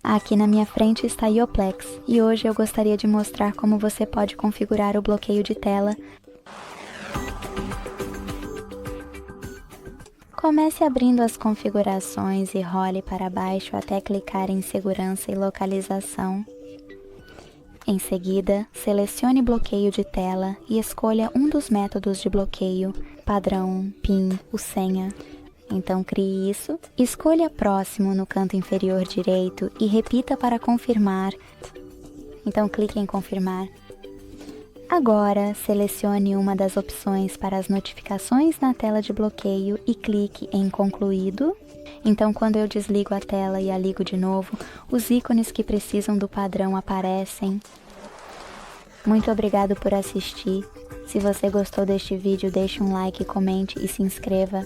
Aqui na minha frente está o Plex e hoje eu gostaria de mostrar como você pode configurar o bloqueio de tela. Comece abrindo as configurações e role para baixo até clicar em Segurança e Localização. Em seguida, selecione Bloqueio de tela e escolha um dos métodos de bloqueio, Padrão, PIN ou Senha. Então crie isso, escolha Próximo no canto inferior direito e repita para confirmar. Então clique em Confirmar. Agora, selecione uma das opções para as notificações na tela de bloqueio e clique em Concluído. Então, quando eu desligo a tela e a ligo de novo, os ícones que precisam do padrão aparecem. Muito obrigado por assistir. Se você gostou deste vídeo, deixe um like, comente e se inscreva.